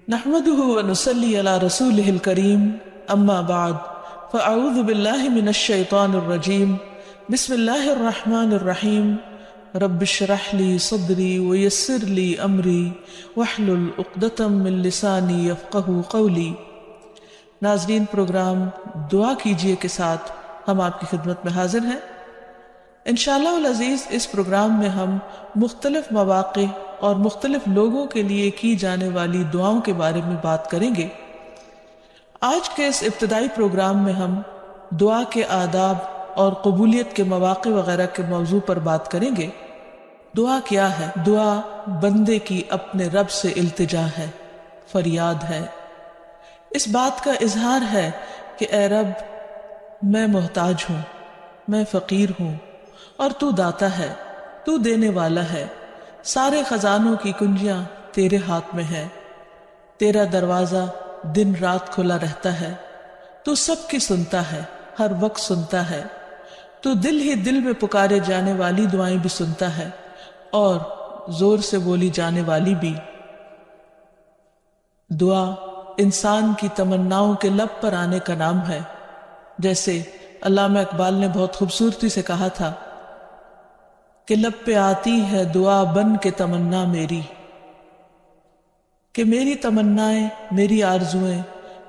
نحمده ونصلي على رسوله الكريم اما بعد فاعوذ بالله من الشيطان الرجيم بسم الله الرحمن الرحيم رب اشرح لي صدري ويسر لي امري واحلل عقدة من لساني يفقهوا قولي۔ ناظرین، پروگرام دعا کیجئے کے ساتھ ہم آپ کی خدمت میں حاضر ہیں۔ انشاءاللہ العزیز اس پروگرام میں ہم مختلف مواقع اور مختلف لوگوں کے لیے کی جانے والی دعاؤں کے بارے میں بات کریں گے۔ آج کے اس ابتدائی پروگرام میں ہم دعا کے آداب اور قبولیت کے مواقع وغیرہ کے موضوع پر بات کریں گے۔ دعا کیا ہے؟ دعا بندے کی اپنے رب سے التجا ہے، فریاد ہے، اس بات کا اظہار ہے کہ اے رب، میں محتاج ہوں، میں فقیر ہوں، اور تو داتا ہے، تو دینے والا ہے، سارے خزانوں کی کنجیاں تیرے ہاتھ میں ہے، تیرا دروازہ دن رات کھلا رہتا ہے، تو سب کی سنتا ہے، ہر وقت سنتا ہے، تو دل ہی دل میں پکارے جانے والی دعائیں بھی سنتا ہے اور زور سے بولی جانے والی بھی۔ دعا انسان کی تمناؤں کے لب پر آنے کا نام ہے، جیسے علامہ اقبال نے بہت خوبصورتی سے کہا تھا کہ لب پہ آتی ہے دعا بن کے تمنا میری، کہ میری تمنائیں، میری آرزوئیں،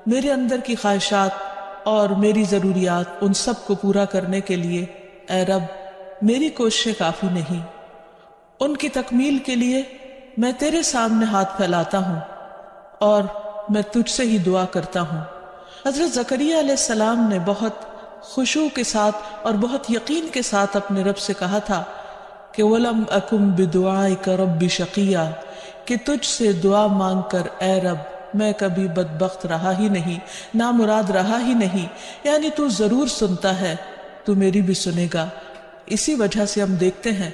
میرے اندر کی خواہشات اور میری ضروریات، ان سب کو پورا کرنے کے لیے اے رب میری کوششیں کافی نہیں، ان کی تکمیل کے لیے میں تیرے سامنے ہاتھ پھیلاتا ہوں اور میں تجھ سے ہی دعا کرتا ہوں۔ حضرت زکریا علیہ السلام نے بہت خشوع کے ساتھ اور بہت یقین کے ساتھ اپنے رب سے کہا تھا کہ وَلَمْ أَكُمْ بِدُعَائِكَ رَبِّ شَقِيًّا، کہ تجھ سے دعا مانگ کر اے رب میں کبھی بدبخت رہا ہی نہیں، نامراد رہا ہی نہیں، یعنی تو ضرور سنتا ہے، تو میری بھی سنے گا۔ اسی وجہ سے ہم دیکھتے ہیں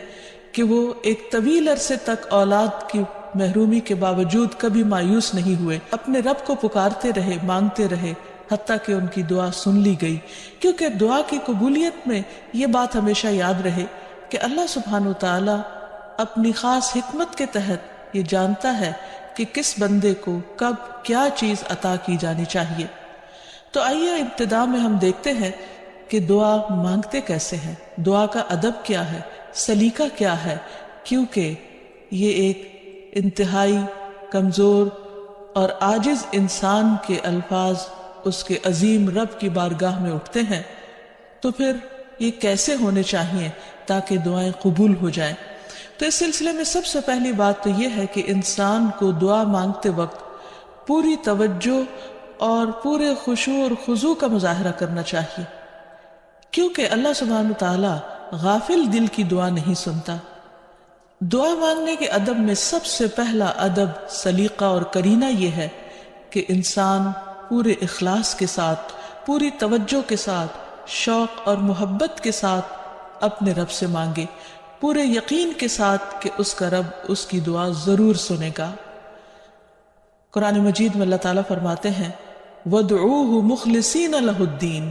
کہ وہ ایک طویل عرصے تک اولاد کی محرومی کے باوجود کبھی مایوس نہیں ہوئے، اپنے رب کو پکارتے رہے، مانگتے رہے، حتیٰ کہ ان کی دعا سن لی گئی۔ کیونکہ دعا کی قبولیت میں یہ بات ہمیشہ یاد رہے کہ اللہ سبحانہ وتعالی اپنی خاص حکمت کے تحت یہ جانتا ہے کہ کس بندے کو کب کیا چیز عطا کی جانی چاہیے۔ تو آئیے ابتدا میں ہم دیکھتے ہیں کہ دعا مانگتے کیسے ہیں، دعا کا ادب کیا ہے، سلیقہ کیا ہے، کیونکہ یہ ایک انتہائی کمزور اور عاجز انسان کے الفاظ اس کے عظیم رب کی بارگاہ میں اٹھتے ہیں، تو پھر یہ کیسے ہونے چاہیے تاکہ دعائیں قبول ہو جائیں۔ تو اس سلسلے میں سب سے پہلی بات تو یہ ہے کہ انسان کو دعا مانگتے وقت پوری توجہ اور پورے خشوع اور خضوع کا مظاہرہ کرنا چاہیے، کیونکہ اللہ سبحانہ تعالیٰ غافل دل کی دعا نہیں سنتا۔ دعا مانگنے کے ادب میں سب سے پہلا ادب، سلیقہ اور کرینہ یہ ہے کہ انسان پورے اخلاص کے ساتھ، پوری توجہ کے ساتھ، شوق اور محبت کے ساتھ اپنے رب سے مانگے، پورے یقین کے ساتھ کہ اس کا رب اس کی دعا ضرور سنے گا۔ قرآن مجید میں اللہ تعالیٰ فرماتے ہیں وَادْعُوهُ مُخْلِصِينَ لَهُ الدِّينَ،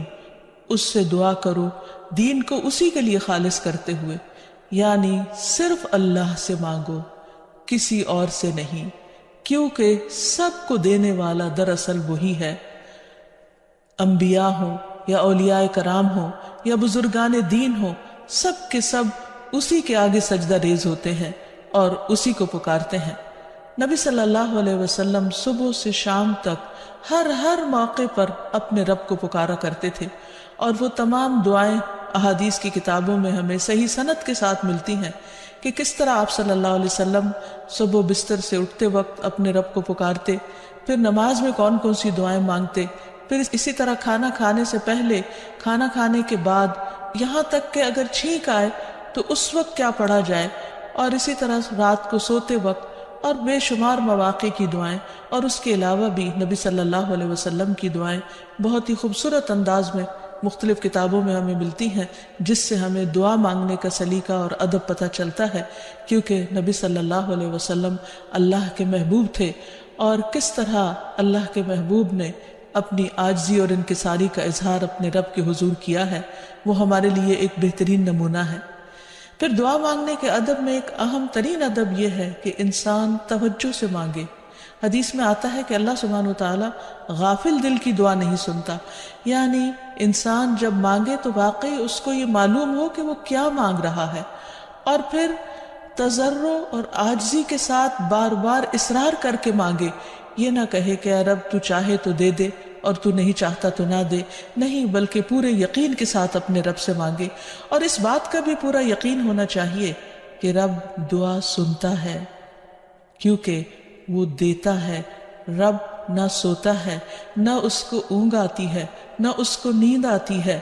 اس سے دعا کرو دین کو اسی کے لیے خالص کرتے ہوئے، یعنی صرف اللہ سے مانگو، کسی اور سے نہیں، کیونکہ سب کو دینے والا دراصل وہی ہے۔ انبیاء ہوں یا اولیاء کرام ہوں یا بزرگان دین ہوں، سب کے سب اسی کے آگے سجدہ ریز ہوتے ہیں اور اسی کو پکارتے ہیں۔ نبی صلی اللہ علیہ وسلم صبح سے شام تک ہر موقع پر اپنے رب کو پکارا کرتے تھے، اور وہ تمام دعائیں احادیث کی کتابوں میں ہمیں صحیح سند کے ساتھ ملتی ہیں کہ کس طرح آپ صلی اللہ علیہ وسلم صبح بستر سے اٹھتے وقت اپنے رب کو پکارتے، پھر نماز میں کون کون سی دعائیں مانگتے، پھر اسی طرح کھانا کھانے سے پہلے، کھانا کھانے کے بعد، یہاں تک کہ اگر چھینک آئے تو اس وقت کیا پڑھا جائے، اور اسی طرح رات کو سوتے وقت، اور بے شمار مواقع کی دعائیں، اور اس کے علاوہ بھی نبی صلی اللہ علیہ وسلم کی دعائیں بہت ہی خوبصورت انداز میں مختلف کتابوں میں ہمیں ملتی ہیں، جس سے ہمیں دعا مانگنے کا سلیقہ اور ادب پتہ چلتا ہے، کیونکہ نبی صلی اللہ علیہ وسلم اللہ کے محبوب تھے، اور کس طرح اللہ کے محبوب نے اپنی عاجزی اور انکساری کا اظہار اپنے رب کے حضور کیا ہے، وہ ہمارے لیے ایک بہترین نمونہ ہے۔ پھر دعا مانگنے کے ادب میں ایک اہم ترین ادب یہ ہے کہ انسان توجہ سے مانگے، حدیث میں آتا ہے کہ اللہ سبحانہ وتعالی غافل دل کی دعا نہیں سنتا، یعنی انسان جب مانگے تو واقعی اس کو یہ معلوم ہو کہ وہ کیا مانگ رہا ہے، اور پھر تضرع اور عاجزی کے ساتھ بار بار اصرار کر کے مانگے، یہ نہ کہے کہ اے رب تو چاہے تو دے دے اور تو نہیں چاہتا تو نہ دے، نہیں، بلکہ پورے یقین کے ساتھ اپنے رب سے مانگے، اور اس بات کا بھی پورا یقین ہونا چاہیے کہ رب دعا سنتا ہے، کیونکہ وہ دیتا ہے۔ رب نہ سوتا ہے، نہ اس کو اونگ آتی ہے، نہ اس کو نیند آتی ہے،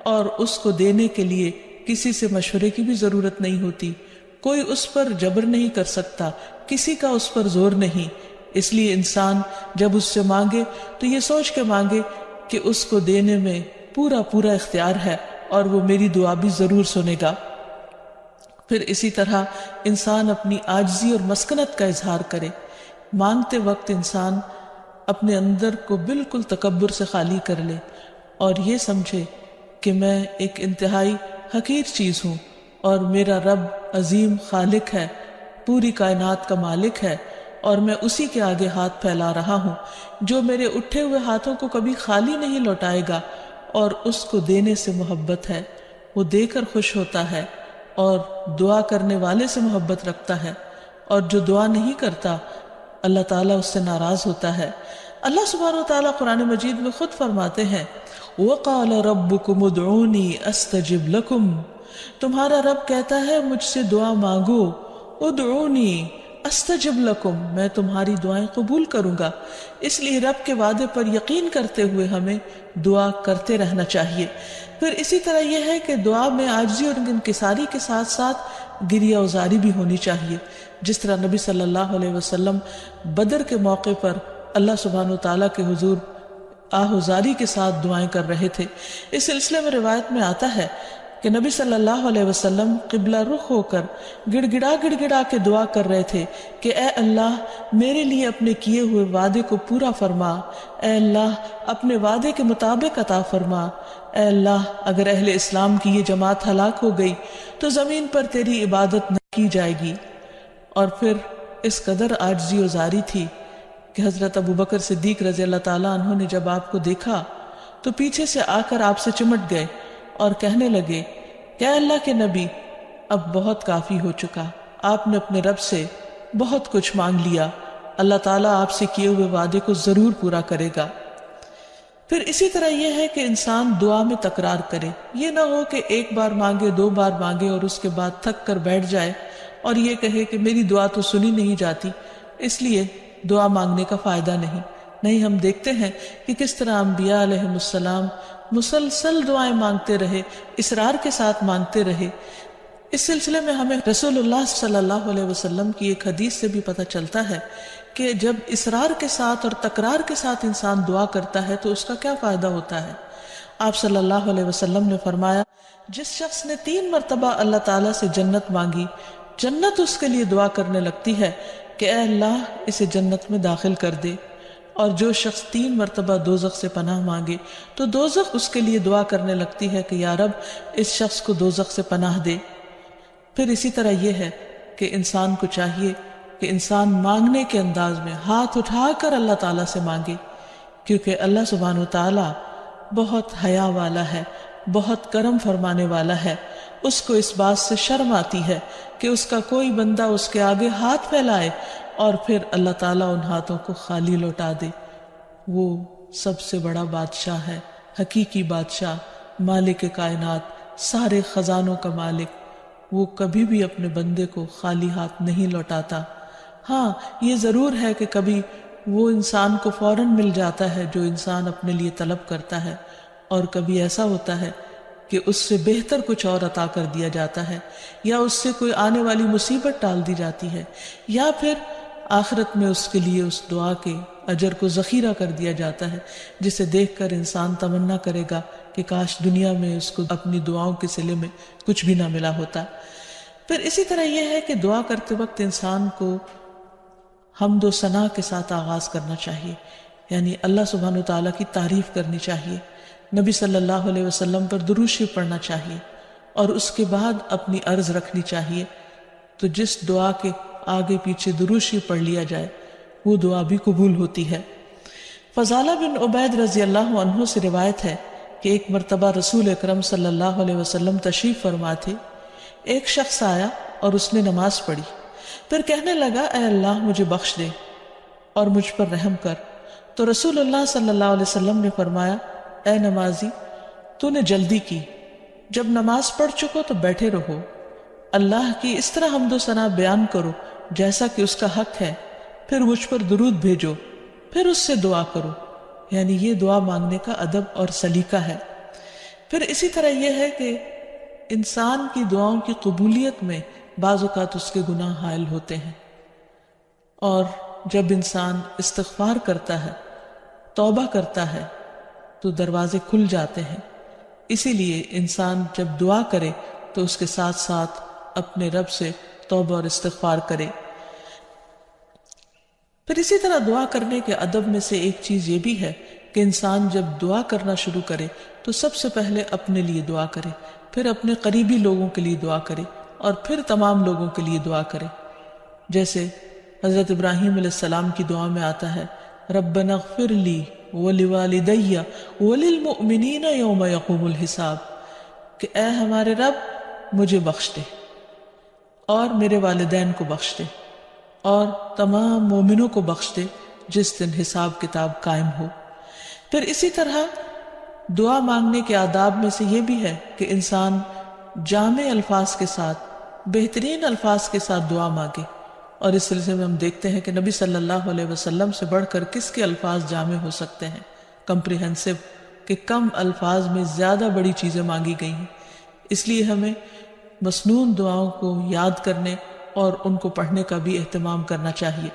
اور اس کو دینے کے لیے کسی سے مشورے کی بھی ضرورت نہیں ہوتی، کوئی اس پر جبر نہیں کر سکتا، کسی کا اس پر زور نہیں۔ اس لیے انسان جب اس سے مانگے تو یہ سوچ کے مانگے کہ اس کو دینے میں پورا پورا اختیار ہے اور وہ میری دعا بھی ضرور سنے گا۔ پھر اسی طرح انسان اپنی عاجزی اور مسکنت کا اظہار کرے، مانگتے وقت انسان اپنے اندر کو بالکل تکبر سے خالی کر لے اور یہ سمجھے کہ میں ایک انتہائی حقیر چیز ہوں اور میرا رب عظیم خالق ہے، پوری کائنات کا مالک ہے، اور میں اسی کے آگے ہاتھ پھیلا رہا ہوں، جو میرے اٹھے ہوئے ہاتھوں کو کبھی خالی نہیں لوٹائے گا، اور اس کو دینے سے محبت ہے، وہ دے کر خوش ہوتا ہے اور دعا کرنے والے سے محبت رکھتا ہے، اور جو دعا نہیں کرتا اللہ تعالیٰ اس سے ناراض ہوتا ہے۔ اللہ سبحانہ وتعالیٰ قرآن مجید میں خود فرماتے ہیں وَقَالَ رَبُّكُمُ ادْعُونِي أَسْتَجِبْ لَكُمْ، تمہارا رب کہتا ہے مجھ سے دعا مانگو، ادعونی استجب لکم، میں تمہاری دعائیں قبول کروں گا۔ اس لیے رب کے وعدے پر یقین کرتے ہوئے ہمیں دعا کرتے رہنا چاہیے۔ پھر اسی طرح یہ ہے کہ دعا میں عاجزی اور انکساری کے ساتھ ساتھ گریہ وزاری بھی ہونی چاہیے، جس طرح نبی صلی اللہ علیہ وسلم بدر کے موقع پر اللہ سبحانہ وتعالیٰ کے حضور آہوزاری کے ساتھ دعائیں کر رہے تھے۔ اس سلسلے میں روایت میں آتا ہے کہ نبی صلی اللہ علیہ وسلم قبلہ رخ ہو کر گڑ گڑا کے دعا کر رہے تھے کہ اے اللہ میرے لیے اپنے کیے ہوئے وعدے کو پورا فرما، اے اللہ اپنے وعدے کے مطابق عطا فرما، اے اللہ اگر اہل اسلام کی یہ جماعت ہلاک ہو گئی تو زمین پر تیری عبادت نہ کی جائے گی۔ اور پھر اس قدر عاجزی و زاری تھی کہ حضرت ابوبکر صدیق رضی اللہ تعالیٰ عنہ نے جب آپ کو دیکھا تو پیچھے سے آ کر آپ سے چمٹ گئے اور کہنے لگے کہ اے اللہ کے نبی اب بہت کافی ہو چکا، آپ نے اپنے رب سے بہت کچھ مانگ لیا، اللہ تعالیٰ آپ سے کیے ہوئے وعدے کو ضرور پورا کرے گا۔ پھر اسی طرح یہ ہے کہ انسان دعا میں تکرار کرے، یہ نہ ہو کہ ایک بار مانگے، دو بار مانگے اور اس کے بعد تھک کر بیٹھ جائے اور یہ کہے کہ میری دعا تو سنی نہیں جاتی، اس لیے دعا مانگنے کا فائدہ نہیں۔ ہم دیکھتے ہیں کہ کس طرح انبیاء علیہ السلام مسلسل دعائیں مانگتے رہے، اصرار کے ساتھ مانگتے رہے۔ اس سلسلے میں ہمیں رسول اللہ صلی اللہ علیہ وسلم کی ایک حدیث سے بھی پتہ چلتا ہے کہ جب اصرار کے ساتھ اور تکرار کے ساتھ انسان دعا کرتا ہے تو اس کا کیا فائدہ ہوتا ہے۔ آپ صلی اللہ علیہ وسلم نے فرمایا جس شخص نے 3 مرتبہ اللہ تعالیٰ سے جنت مانگی، جنت اس کے لیے دعا کرنے لگتی ہے کہ اے اللہ اسے جنت میں داخل کر دے، اور جو شخص 3 مرتبہ دوزخ سے پناہ مانگے تو دوزخ اس کے لیے دعا کرنے لگتی ہے کہ یا رب اس شخص کو دوزخ سے پناہ دے۔ پھر اسی طرح یہ ہے کہ انسان کو چاہیے کہ انسان مانگنے کے انداز میں ہاتھ اٹھا کر اللہ تعالیٰ سے مانگے، کیونکہ اللہ سبحانہ وتعالیٰ بہت حیا والا ہے، بہت کرم فرمانے والا ہے۔ اس کو اس بات سے شرم آتی ہے کہ اس کا کوئی بندہ اس کے آگے ہاتھ پھیلائے اور پھر اللہ تعالیٰ ان ہاتھوں کو خالی لوٹا دے۔ وہ سب سے بڑا بادشاہ ہے، حقیقی بادشاہ، مالک کائنات، سارے خزانوں کا مالک، وہ کبھی بھی اپنے بندے کو خالی ہاتھ نہیں لوٹاتا۔ ہاں یہ ضرور ہے کہ کبھی وہ انسان کو فوراً مل جاتا ہے جو انسان اپنے لیے طلب کرتا ہے، اور کبھی ایسا ہوتا ہے کہ اس سے بہتر کچھ اور عطا کر دیا جاتا ہے، یا اس سے کوئی آنے والی مصیبت ٹال دی جاتی ہے، یا پھر آخرت میں اس کے لیے اس دعا کے اجر کو ذخیرہ کر دیا جاتا ہے، جسے دیکھ کر انسان تمنا کرے گا کہ کاش دنیا میں اس کو اپنی دعاؤں کے صلے میں کچھ بھی نہ ملا ہوتا۔ پھر اسی طرح یہ ہے کہ دعا کرتے وقت انسان کو حمد و ثنا کے ساتھ آغاز کرنا چاہیے، یعنی اللہ سبحانہ وتعالیٰ کی تعریف کرنی چاہیے، نبی صلی اللہ علیہ وسلم پر درود شریف پڑھنا چاہیے، اور اس کے بعد اپنی عرض رکھنی چاہیے۔ تو جس دعا کے آگے پیچھے درود شریف پڑھ لیا جائے وہ دعا بھی قبول ہوتی ہے۔ فضالہ بن عبید رضی اللہ عنہ سے روایت ہے کہ ایک مرتبہ رسول اکرم صلی اللہ علیہ وسلم تشریف فرما تھے۔ ایک شخص آیا اور اس نے نماز پڑھی، پھر کہنے لگا اے اللہ مجھے بخش دے اور مجھ پر رحم کر۔ تو رسول اللہ صلی اللہ علیہ وسلم نے فرمایا اے نمازی تو نے جلدی کی، جب نماز پڑھ چکو تو بیٹھے رہو، اللہ کی اس طرح حمد و ثنا بیان کرو جیسا کہ اس کا حق ہے، پھر مجھ پر درود بھیجو، پھر اس سے دعا کرو۔ یعنی یہ دعا مانگنے کا ادب اور سلیقہ ہے۔ پھر اسی طرح یہ ہے کہ انسان کی دعاؤں کی قبولیت میں بعض اوقات اس کے گناہ حائل ہوتے ہیں، اور جب انسان استغفار کرتا ہے، توبہ کرتا ہے تو دروازے کھل جاتے ہیں۔ اسی لیے انسان جب دعا کرے تو اس کے ساتھ ساتھ اپنے رب سے توبہ اور استغفار کرے۔ پھر اسی طرح دعا کرنے کے ادب میں سے ایک چیز یہ بھی ہے کہ انسان جب دعا کرنا شروع کرے تو سب سے پہلے اپنے لیے دعا کرے، پھر اپنے قریبی لوگوں کے لیے دعا کرے، اور پھر تمام لوگوں کے لیے دعا کرے۔ جیسے حضرت ابراہیم علیہ السلام کی دعا میں آتا ہے ربنا اغفر لی ولوالدی وللمؤمنین یوم یقوم الحساب، کہ اے ہمارے رب مجھے بخش دے اور میرے والدین کو بخش دے اور تمام مومنوں کو بخش دے جس دن حساب کتاب قائم ہو۔ پھر اسی طرح دعا مانگنے کے آداب میں سے یہ بھی ہے کہ انسان جامع الفاظ کے ساتھ، بہترین الفاظ کے ساتھ دعا مانگے، اور اس سلسلے میں ہم دیکھتے ہیں کہ نبی صلی اللہ علیہ وسلم سے بڑھ کر کس کے الفاظ جامع ہو سکتے ہیں، کمپریہنسو، کہ کم الفاظ میں زیادہ بڑی چیزیں مانگی گئی ہیں۔ اس لیے ہمیں مسنون دعاؤں کو یاد کرنے اور ان کو پڑھنے کا بھی اہتمام کرنا چاہیے۔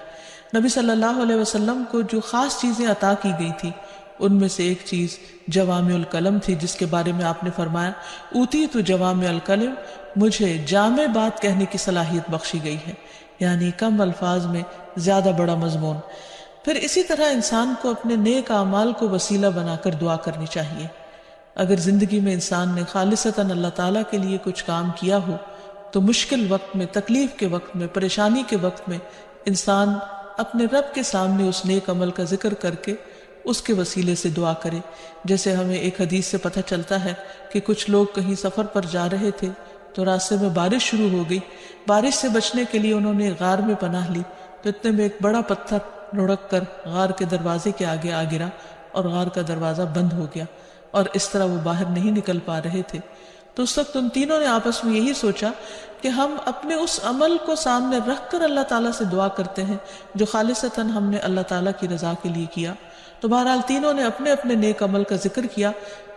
نبی صلی اللہ علیہ وسلم کو جو خاص چیزیں عطا کی گئی تھی ان میں سے ایک چیز جوامع الکلم تھی، جس کے بارے میں آپ نے فرمایا اوتیت جوامع الکلم، مجھے جامع بات کہنے کی صلاحیت بخشی گئی ہے، یعنی کم الفاظ میں زیادہ بڑا مضمون۔ پھر اسی طرح انسان کو اپنے نیک اعمال کو وسیلہ بنا کر دعا کرنی چاہیے۔ اگر زندگی میں انسان نے خالصتاً اللہ تعالیٰ کے لیے کچھ کام کیا ہو تو مشکل وقت میں، تکلیف کے وقت میں، پریشانی کے وقت میں انسان اپنے رب کے سامنے اس نیک عمل کا ذکر کر کے اس کے وسیلے سے دعا کرے۔ جیسے ہمیں ایک حدیث سے پتہ چلتا ہے کہ کچھ لوگ کہیں سفر پر جا رہے تھے تو راستے میں بارش شروع ہو گئی، بارش سے بچنے کے لیے انہوں نے غار میں پناہ لی، تو اتنے میں ایک بڑا پتھر لڑک کر غار کے دروازے کے آگے آ گرا اور غار کا دروازہ بند ہو گیا، اور اس طرح وہ باہر نہیں نکل پا رہے تھے۔ تو اس وقت ان تینوں نے آپس میں یہی سوچا کہ ہم اپنے اس عمل کو سامنے رکھ کر اللہ تعالیٰ سے دعا کرتے ہیں جو خالصتاً ہم نے اللہ تعالیٰ کی رضا کے لیے کیا۔ تو بہرحال تینوں نے اپنے اپنے نیک عمل کا ذکر کیا،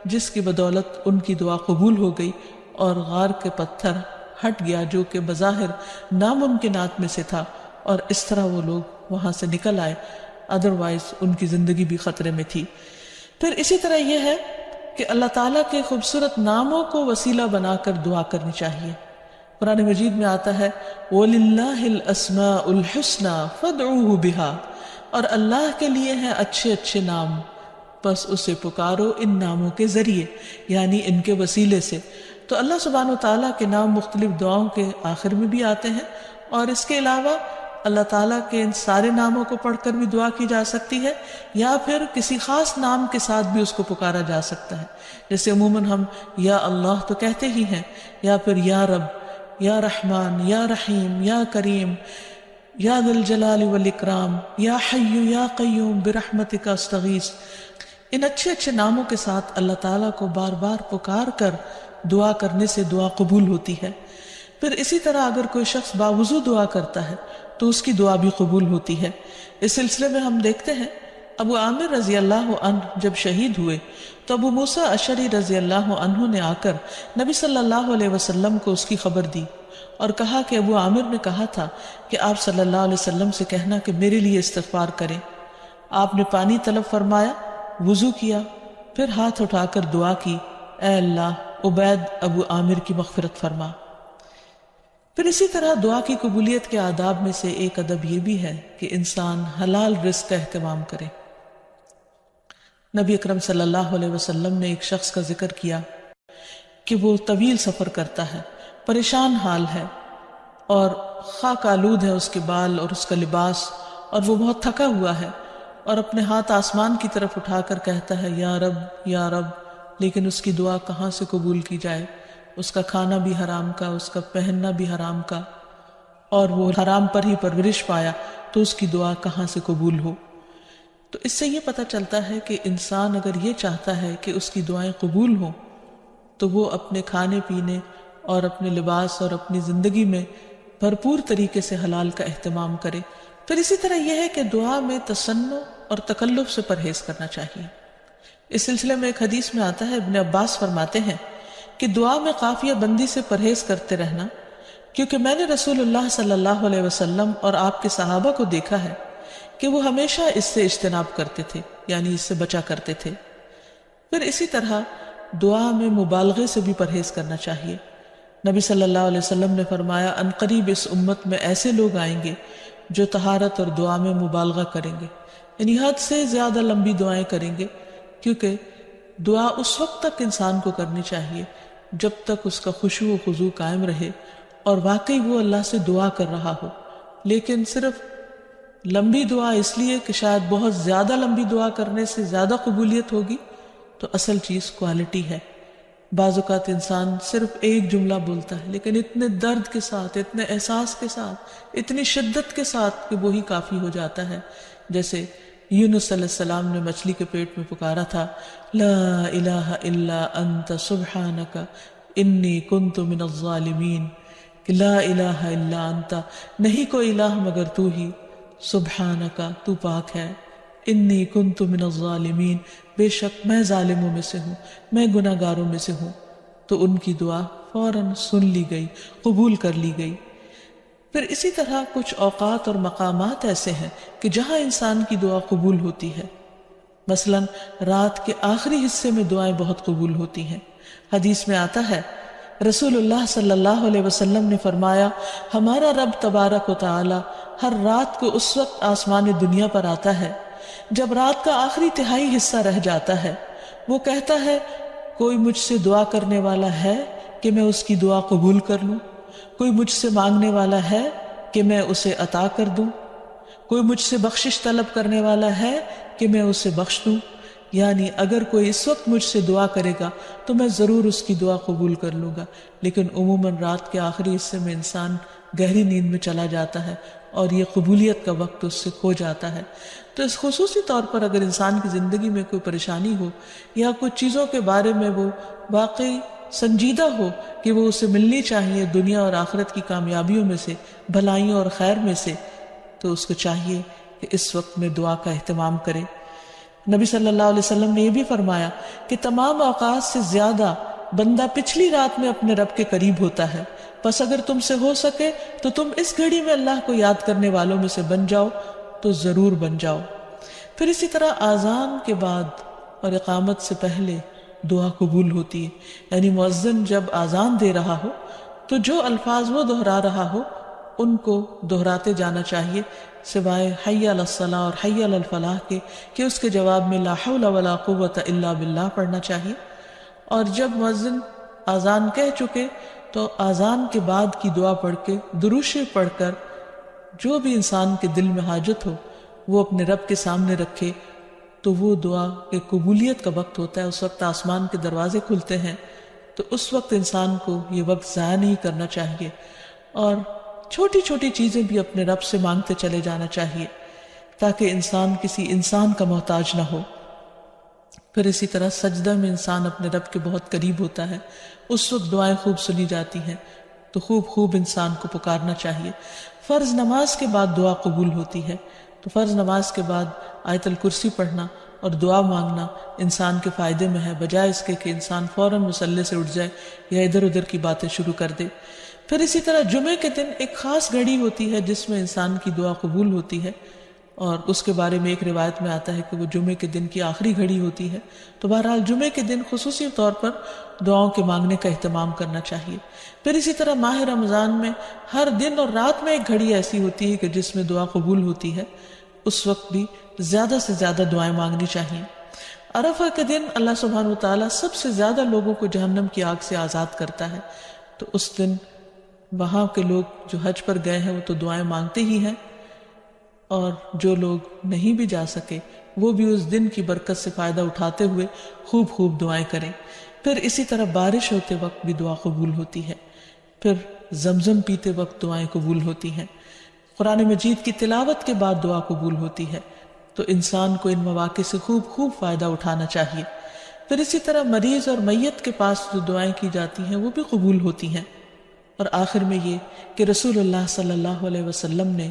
جس کی بدولت ان کی دعا قبول ہو گئی اور غار کے پتھر ہٹ گیا جو کہ بظاہر ناممکنات میں سے تھا، اور اس طرح وہ لوگ وہاں سے نکل آئے، ادروائز ان کی زندگی بھی خطرے میں تھی۔ پھر اسی طرح یہ ہے کہ اللہ تعالیٰ کے خوبصورت ناموں کو وسیلہ بنا کر دعا کرنی چاہیے۔ قرآن مجید میں آتا ہے وَلِلَّهِ الْأَسْمَاءُ الْحُسْنَى فَادْعُوهُ بِهَا، اور اللہ کے لیے ہیں اچھے اچھے نام، بس اسے پکارو ان ناموں کے ذریعے، یعنی ان کے وسیلے سے۔ تو اللہ سبحانہ وتعالیٰ کے نام مختلف دعاؤں کے آخر میں بھی آتے ہیں، اور اس کے علاوہ اللہ تعالیٰ کے ان سارے ناموں کو پڑھ کر بھی دعا کی جا سکتی ہے، یا پھر کسی خاص نام کے ساتھ بھی اس کو پکارا جا سکتا ہے۔ جیسے عموماً ہم یا اللہ تو کہتے ہی ہیں، یا پھر یا رب، یا رحمان، یا رحیم، یا کریم، یا ذی الجلال والاکرام، یا حی یا قیوم برحمتک استغیث۔ ان اچھے اچھے ناموں کے ساتھ اللہ تعالیٰ کو بار بار پکار کر دعا کرنے سے دعا قبول ہوتی ہے۔ پھر اسی طرح اگر کوئی شخص باوضو دعا کرتا ہے تو اس کی دعا بھی قبول ہوتی ہے۔ اس سلسلے میں ہم دیکھتے ہیں ابو عامر رضی اللہ عنہ جب شہید ہوئے تو ابو موسیٰ اشعری رضی اللہ عنہ نے آ کر نبی صلی اللہ علیہ وسلم کو اس کی خبر دی اور کہا کہ ابو عامر نے کہا تھا کہ آپ صلی اللہ علیہ وسلم سے کہنا کہ میرے لیے استغفار کریں۔ آپ نے پانی طلب فرمایا، وضو کیا، پھر ہاتھ اٹھا کر دعا کی، اے اللہ عبید ابو عامر کی مغفرت فرما۔ پھر اسی طرح دعا کی قبولیت کے آداب میں سے ایک ادب یہ بھی ہے کہ انسان حلال رزق کا اہتمام کرے۔ نبی اکرم صلی اللہ علیہ وسلم نے ایک شخص کا ذکر کیا کہ وہ طویل سفر کرتا ہے، پریشان حال ہے، اور خاک آلود ہے اس کے بال اور اس کا لباس، اور وہ بہت تھکا ہوا ہے اور اپنے ہاتھ آسمان کی طرف اٹھا کر کہتا ہے یا رب یا رب، لیکن اس کی دعا کہاں سے قبول کی جائے؟ اس کا کھانا بھی حرام کا، اس کا پہننا بھی حرام کا، اور وہ حرام پر ہی پرورش پایا، تو اس کی دعا کہاں سے قبول ہو؟ تو اس سے یہ پتہ چلتا ہے کہ انسان اگر یہ چاہتا ہے کہ اس کی دعائیں قبول ہوں تو وہ اپنے کھانے پینے اور اپنے لباس اور اپنی زندگی میں بھرپور طریقے سے حلال کا اہتمام کرے۔ پھر اسی طرح یہ ہے کہ دعا میں تصنع اور تکلف سے پرہیز کرنا چاہیے۔ اس سلسلے میں ایک حدیث میں آتا ہے، ابن عباس فرماتے ہیں کہ دعا میں قافیہ بندی سے پرہیز کرتے رہنا، کیونکہ میں نے رسول اللہ صلی اللہ علیہ وسلم اور آپ کے صحابہ کو دیکھا ہے کہ وہ ہمیشہ اس سے اجتناب کرتے تھے، یعنی اس سے بچا کرتے تھے۔ پھر اسی طرح دعا میں مبالغے سے بھی پرہیز کرنا چاہیے۔ نبی صلی اللہ علیہ وسلم نے فرمایا عنقریب اس امت میں ایسے لوگ آئیں گے جو طہارت اور دعا میں مبالغہ کریں گے، یعنی حد سے زیادہ لمبی دعائیں کریں گے، کیونکہ دعا اس وقت تک انسان کو کرنی چاہیے جب تک اس کا خشوع و خضوع قائم رہے اور واقعی وہ اللہ سے دعا کر رہا ہو۔ لیکن صرف لمبی دعا اس لیے کہ شاید بہت زیادہ لمبی دعا کرنے سے زیادہ قبولیت ہوگی، تو اصل چیز کوالٹی ہے۔ بعض اوقات انسان صرف ایک جملہ بولتا ہے لیکن اتنے درد کے ساتھ، اتنے احساس کے ساتھ، اتنی شدت کے ساتھ کہ وہی کافی ہو جاتا ہے۔ جیسے یونس علیہ السلام نے مچھلی کے پیٹ میں پکارا تھا، لا الہ الا انت سبحانک انی کنت من الظالمین، کہ لا الہ الا انت، نہیں کوئی الہ مگر تو ہی، سبحانک تو پاک ہے، انی کنت من الظالمین بے شک میں ظالموں میں سے ہوں، میں گناہ گاروں میں سے ہوں۔ تو ان کی دعا فوراً سن لی گئی، قبول کر لی گئی۔ پھر اسی طرح کچھ اوقات اور مقامات ایسے ہیں کہ جہاں انسان کی دعا قبول ہوتی ہے، مثلا رات کے آخری حصے میں دعائیں بہت قبول ہوتی ہیں۔ حدیث میں آتا ہے رسول اللہ صلی اللہ علیہ وسلم نے فرمایا ہمارا رب تبارک و تعالی ہر رات کو اس وقت آسمان دنیا پر آتا ہے جب رات کا آخری تہائی حصہ رہ جاتا ہے، وہ کہتا ہے کوئی مجھ سے دعا کرنے والا ہے کہ میں اس کی دعا قبول کر لوں؟ کوئی مجھ سے مانگنے والا ہے کہ میں اسے عطا کر دوں؟ کوئی مجھ سے بخشش طلب کرنے والا ہے کہ میں اسے بخش دوں؟ یعنی اگر کوئی اس وقت مجھ سے دعا کرے گا تو میں ضرور اس کی دعا قبول کر لوں گا۔ لیکن عموماً رات کے آخری حصے میں انسان گہری نیند میں چلا جاتا ہے اور یہ قبولیت کا وقت اس سے کھو جاتا ہے۔ تو اس خصوصی طور پر اگر انسان کی زندگی میں کوئی پریشانی ہو یا کچھ چیزوں کے بارے میں وہ واقعی سنجیدہ ہو کہ وہ اسے ملنی چاہیے دنیا اور آخرت کی کامیابیوں میں سے، بھلائیوں اور خیر میں سے، تو اس کو چاہیے کہ اس وقت میں دعا کا اہتمام کرے۔ نبی صلی اللہ علیہ وسلم نے یہ بھی فرمایا کہ تمام اوقات سے زیادہ بندہ پچھلی رات میں اپنے رب کے قریب ہوتا ہے، پس اگر تم سے ہو سکے تو تم اس گھڑی میں اللہ کو یاد کرنے والوں میں سے بن جاؤ تو ضرور بن جاؤ۔ پھر اسی طرح آذان کے بعد اور اقامت سے پہلے دعا قبول ہوتی ہے، یعنی مؤذن جب آذان دے رہا ہو تو جو الفاظ وہ دہرا رہا ہو ان کو دہراتے جانا چاہیے، سوائے حی علی الصلاۃ اور حی علی الفلاح کے کہ اس کے جواب میں لا حول ولا قوت الا باللہ پڑھنا چاہیے۔ اور جب مؤذن آذان کہہ چکے تو آذان کے بعد کی دعا پڑھ کے درود شریف پڑھ کر جو بھی انسان کے دل میں حاجت ہو وہ اپنے رب کے سامنے رکھے، تو وہ دعا کے قبولیت کا وقت ہوتا ہے، اس وقت آسمان کے دروازے کھلتے ہیں۔ تو اس وقت انسان کو یہ وقت ضائع نہیں کرنا چاہیے اور چھوٹی چھوٹی چیزیں بھی اپنے رب سے مانگتے چلے جانا چاہیے تاکہ انسان کسی انسان کا محتاج نہ ہو۔ پھر اسی طرح سجدہ میں انسان اپنے رب کے بہت قریب ہوتا ہے، اس وقت دعائیں خوب سنی جاتی ہیں، تو خوب انسان کو پکارنا چاہیے۔ فرض نماز کے بعد دعا قبول ہوتی ہے، تو فرض نماز کے بعد آیت الکرسی پڑھنا اور دعا مانگنا انسان کے فائدے میں ہے، بجائے اس کے کہ انسان فوراً مصلی سے اٹھ جائے یا ادھر ادھر کی باتیں شروع کر دے۔ پھر اسی طرح جمعے کے دن ایک خاص گھڑی ہوتی ہے جس میں انسان کی دعا قبول ہوتی ہے، اور اس کے بارے میں ایک روایت میں آتا ہے کہ وہ جمعے کے دن کی آخری گھڑی ہوتی ہے۔ تو بہرحال جمعے کے دن خصوصی طور پر دعاؤں کے مانگنے کا اہتمام کرنا چاہیے۔ پھر اسی طرح ماہ رمضان میں ہر دن اور رات میں ایک گھڑی ایسی ہوتی ہے کہ جس میں دعا قبول ہوتی ہے، اس وقت بھی زیادہ سے زیادہ دعائیں مانگنی چاہیے۔ عرفہ کے دن اللہ سبحانہ وتعالیٰ سب سے زیادہ لوگوں کو جہنم کی آگ سے آزاد کرتا ہے، تو اس دن وہاں کے لوگ جو حج پر گئے ہیں وہ تو دعائیں مانگتے ہی ہیں، اور جو لوگ نہیں بھی جا سکے وہ بھی اس دن کی برکت سے فائدہ اٹھاتے ہوئے خوب خوب دعائیں کریں. پھر اسی طرح بارش ہوتے وقت بھی دعا قبول ہوتی ہے. پھر زمزم پیتے وقت دعائیں قبول ہوتی ہیں. قرآن مجید کی تلاوت کے بعد دعا قبول ہوتی ہے. تو انسان کو ان مواقع سے خوب خوب فائدہ اٹھانا چاہیے. پھر اسی طرح مریض اور میت کے پاس جو دعائیں کی جاتی ہیں وہ بھی قبول ہوتی ہیں. اور آخر میں یہ کہ رسول اللہ صلی اللہ علیہ وسلم نے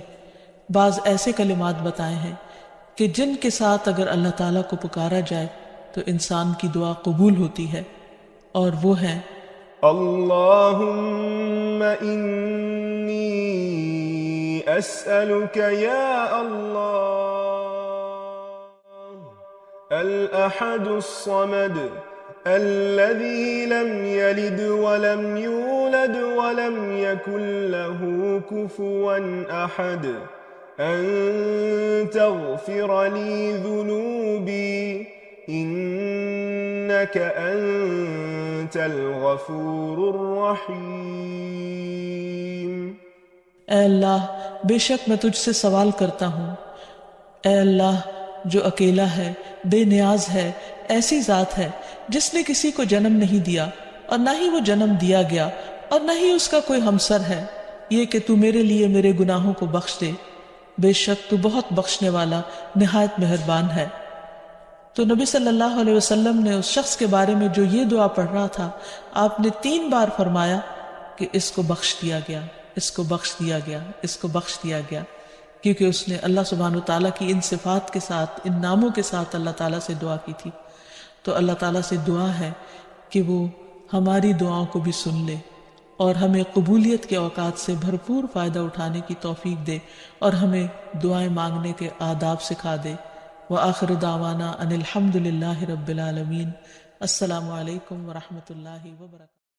بعض ایسے کلمات بتائے ہیں کہ جن کے ساتھ اگر اللہ تعالیٰ کو پکارا جائے تو انسان کی دعا قبول ہوتی ہے، اور وہ ہیں: اللہم انی اسألک یا اللہ الاحد الصمد الذي لم يلد ولم يولد ولم يكن له كفوا أحد أن تغفر لي ذنوبي إنك أنت الغفور الرحيم. اے اللہ، بے شک میں تجھ سے سوال کرتا ہوں، اے اللہ جو اکیلا ہے، بے نیاز ہے، ایسی ذات ہے جس نے کسی کو جنم نہیں دیا اور نہ ہی وہ جنم دیا گیا اور نہ ہی اس کا کوئی ہمسر ہے، یہ کہ تو میرے لیے میرے گناہوں کو بخش دے، بے شک تو بہت بخشنے والا نہایت مہربان ہے. تو نبی صلی اللہ علیہ وسلم نے اس شخص کے بارے میں جو یہ دعا پڑھ رہا تھا، آپ نے 3 بار فرمایا کہ اس کو بخش دیا گیا، اس کو بخش دیا گیا، اس کو بخش دیا گیا، کیونکہ اس نے اللہ سبحانہ وتعالیٰ کی ان صفات کے ساتھ، ان ناموں کے ساتھ اللہ تعالیٰ سے دعا کی تھی. تو اللہ تعالیٰ سے دعا ہے کہ وہ ہماری دعاؤں کو بھی سن لے اور ہمیں قبولیت کے اوقات سے بھرپور فائدہ اٹھانے کی توفیق دے اور ہمیں دعائیں مانگنے کے آداب سکھا دے. وآخر دعوانا ان الحمد للہ رب العالمین. السلام علیکم ورحمۃ اللہ وبرکاتہ.